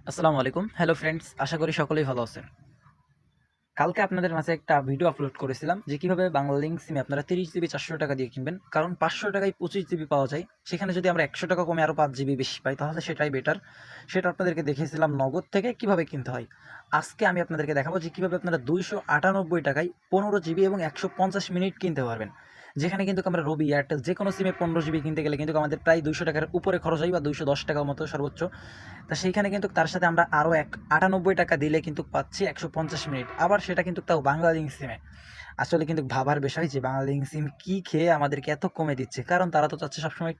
আসসালামু আলাইকুম। Hello friends, আশা করি সকলেই ভালো আছেন। কালকে আপনাদের মাঝে একটা ভিডিও আপলোড করেছিলাম যে কিভাবে বাংলালিংক সিমে আপনারা 30 জিবি 400 টাকা দিয়ে কিনবেন। কারণ 500 টাকায় 25 জিবি পাওয়া যায়। সেখানে যদি আমরা 100 টাকা কমে আরও 5 জিবি বেশি পাই তাহলে সেটাই বেটার। সেটা আপনাদেরকে দেখিয়েছিলাম নগদ থেকে কিভাবে কিনতে হয়। আজকে আমি আপনাদেরকে দেখাবো যে কিভাবে আপনারা 298 টাকায় 15 জিবি এবং 150 মিনিট কিনতে পারবেন। যেখানে কিন্তু আমরা রবি, এয়ারটেল যেকোনো সিমে 15 জিবি কিনতে গেলে কিন্তু আমাদের প্রায় 200 টাকার উপরে খরচ হয় বা 210 টাকার মতো সর্বোচ্চ। তা সেইখানে কিন্তু তার সাথে আমরা আরও 98 টাকা দিলে কিন্তু পাচ্ছি 150 মিনিট। আবার সেটা কিন্তু তাও বাংলালিংক সিমে। আসলে কিন্তু ভাবার বিষয় যে বাংলালিংক সিম কী খেয়ে আমাদেরকে এত কমে দিচ্ছে। কারণ তারা তো চাচ্ছে সবসময়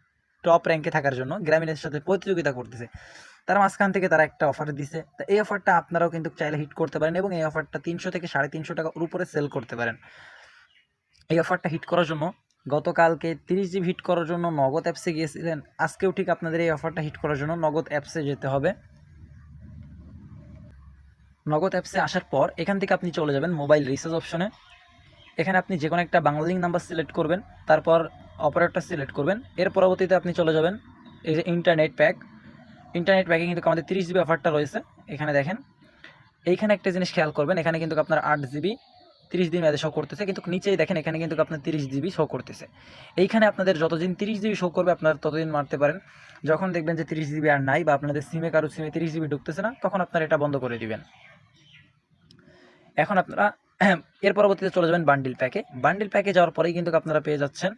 টপ র্যাঙ্কে থাকার জন্য, গ্রামীণের সাথে প্রতিযোগিতা করতেছে। তার মাঝখান থেকে তারা একটা অফার দিছে। তো এই অফারটা আপনারাও কিন্তু চাইলে হিট করতে পারেন এবং এই অফারটা 300 থেকে 350 টাকার উপরে সেল করতে পারেন। এই অফারটা হিট করার জন্য গতকালকে 30 জিবি হিট করার জন্য নগদ অ্যাপসে গিয়েছিলেন। আজকেও ঠিক আপনাদের এই অফারটা হিট করার জন্য নগদ অ্যাপসে যেতে হবে। নগদ অ্যাপসে আসার পর এখান থেকে আপনি চলে যাবেন মোবাইল রিচার্জ অপশনে। এখানে আপনি যে কোনো একটা বাংলালিংক নাম্বার সিলেক্ট করবেন, তারপর অপারেটর সিলেক্ট করবেন। এর পরবর্তীতে আপনি চলে যাবেন এই যে ইন্টারনেট প্যাক। ইন্টারনেট প্যাকে কিন্তু আমাদের 30 জিবি অফারটা রয়েছে। এখানে দেখেন, এইখানে একটা জিনিস খেয়াল করবেন, এখানে কিন্তু আপনার 8 জিবি 30 দিন মেয়াদে শো করতেছে, কিন্তু নিচেই দেখেন এখানে কিন্তু আপনার 30 জিবি শো করতেছে। এইখানে আপনাদের যতদিন 30 জিবি শো করবে আপনারা ততদিন মারতে পারেন। যখন দেখবেন যে 30 জিবি আর নাই বা আপনাদের সিমে কারো সিমে 30 জিবি ঢুকতেছে না, তখন আপনারা এটা বন্ধ করে দিবেন। এখন আপনারা এর পরবর্তীতে চলে যাবেন বান্ডিল প্যাকে। বান্ডিল প্যাকে যাওয়ার পরেই কিন্তু আপনারা পেয়ে যাচ্ছেন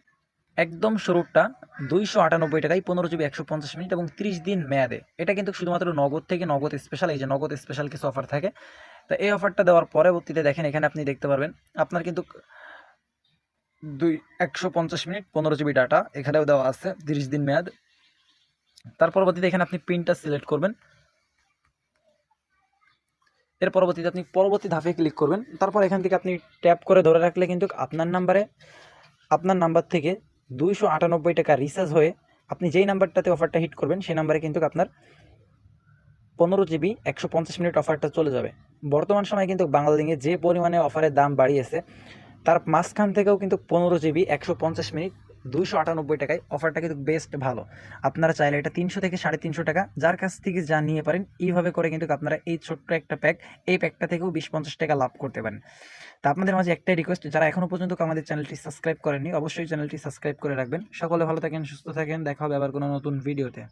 একদম শুরুটা 298 টাকায় 15 জিবি 150 মিনিট এবং 30 দিন মেয়াদে। এটা কিন্তু শুধুমাত্র নগদ থেকে নগদ স্পেশাল, এই যে নগদ স্পেশাল কিছু অফার থাকে। তো এই অফারটা দেওয়ার পরবর্তীতে দেখেন এখানে আপনি দেখতে পারবেন আপনার কিন্তু 150 মিনিট 15 জিবি ডাটা এখানেও দেওয়া আছে 30 দিন মেয়াদ। তার পরবর্তীতে এখানে আপনি পিনটা সিলেক্ট করবেন। এর পরবর্তীতে আপনি পরবর্তী ধাপে ক্লিক করবেন। তারপর এখান থেকে আপনি ট্যাপ করে ধরে রাখলে কিন্তু আপনার নাম্বার থেকে 298 টাকা রিচার্জ হয়ে আপনি যেই নাম্বারটাতে অফারটা হিট করবেন সেই নাম্বারে কিন্তু আপনার 15 জিবি 150 মিনিট অফারটা চলে যাবে। বর্তমান সময়ে কিন্তু বাংলালিংকে যে পরিমাণে অফারের দাম বাড়িয়েছে, তার মাঝখান থেকেও কিন্তু 15 জিবি 150 মিনিট 298 টাকায় অফারটা কিন্তু বেস্ট ভালো। আপনারা চাইলে এটা 300 থেকে 350 টাকা যার কাছ থেকে যা নিয়ে পারেন, এইভাবে করে কিন্তু আপনারা এই ছোট্ট একটা প্যাক, এই প্যাকটা থেকেও 20-50 টাকা লাভ করতে পারেন। তা আপনাদের মাঝে একটাই রিকোয়েস্ট, যারা এখনও পর্যন্ত আমাদের চ্যানেলটি সাবস্ক্রাইব করেননি অবশ্যই চ্যানেলটি সাবস্ক্রাইব করে রাখবেন। সকলে ভালো থাকেন, সুস্থ থাকেন, দেখা হবে আবার কোনো নতুন ভিডিওতে।